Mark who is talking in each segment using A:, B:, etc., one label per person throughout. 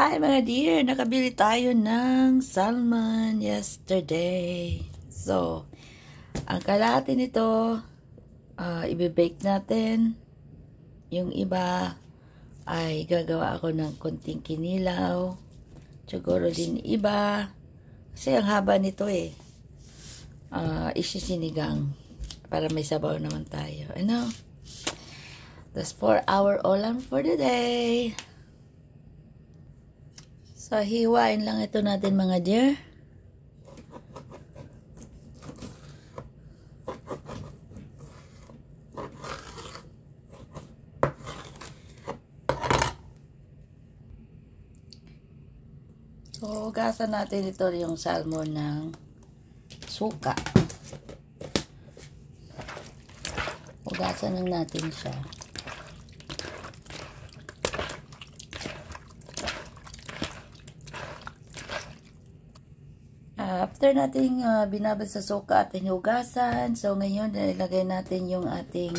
A: Hi mga dear, nakabili tayo ng salmon yesterday. So, ang kalahati nito, ibibake natin. Yung iba ay gagawa ako ng konting kinilaw. Siguro din iba. Kasi ang haba nito isisinigang. Para may sabaw naman tayo. Ano? That's 4-hour ulam for the day. So, hiwain lang ito natin mga dear. So, hugasan natin ito yung salmon ng suka. Hugasan lang natin siya. After nating binabad sa suka at hinugasan, so ngayon nilagay natin yung ating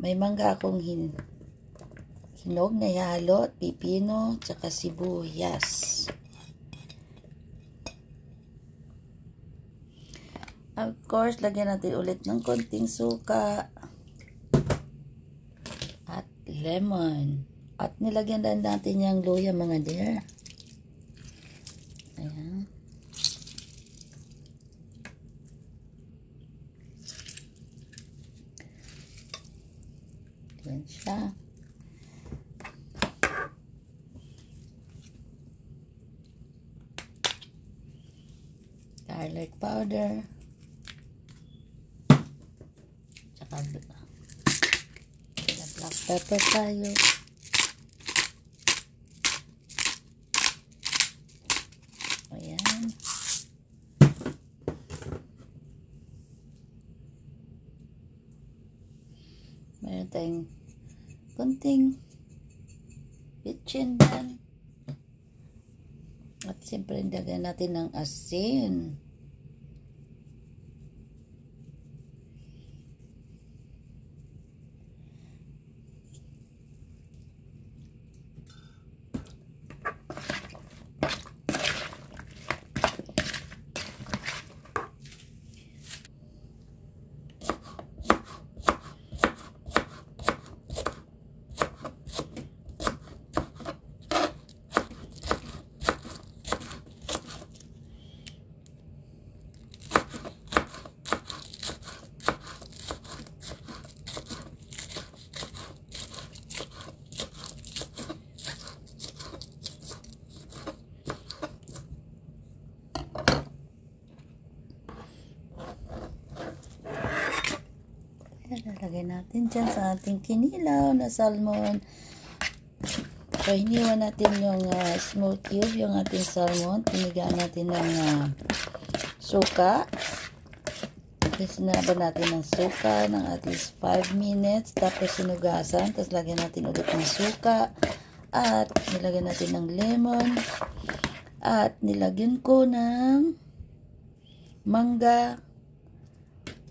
A: may mangga akong hinog na yalo, pipino, tsaka sibuyas. Of course, lagyan natin ulit ng konting suka at lemon. At nilagyan din natin yung luya mga dear. Ayan. Ayan siya. Garlic powder. Tsaka black pepper tayo. Ayan. Meron tayong konting bitchin din. At siyempre, lagyan natin ng asin. Lalagay natin dyan sa ating kinilaw na salmon. So, hiniwa natin yung small cube, yung ating salmon. Tinigaan natin ng suka. Sinaban natin ng suka ng at least 5 minutes. Tapos sinugasan. Tapos lagyan natin ulit ng suka. At nilagyan natin ng lemon. At nilagyan ko ng mangga,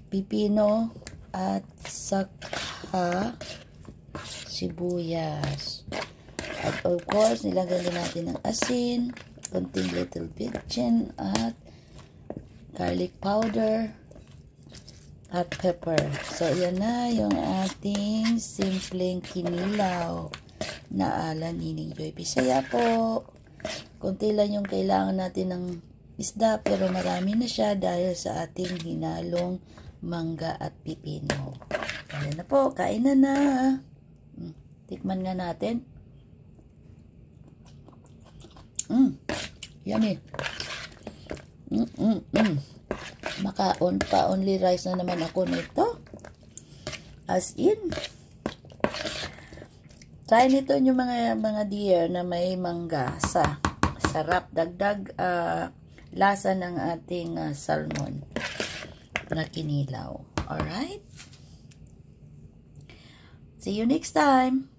A: pipino, at saka sibuyas. At of course, nilagay din natin ng asin, konting little bitchin, at garlic powder, at pepper. So, yan na yung ating simpleng kinilaw na ala Nining Joy Bisaya po. Konti lang yung kailangan natin ng isda, pero marami na siya dahil sa ating hinalong mangga at pipino. Ayan na po, kain na. Tikman nga natin. Yummy. Makaon pa, only rice na naman ako nito. As in. Try nito yung mga dear na may mangga. Sarap, dagdag lasa ng ating salmon na kinilaw. Alright? See you next time.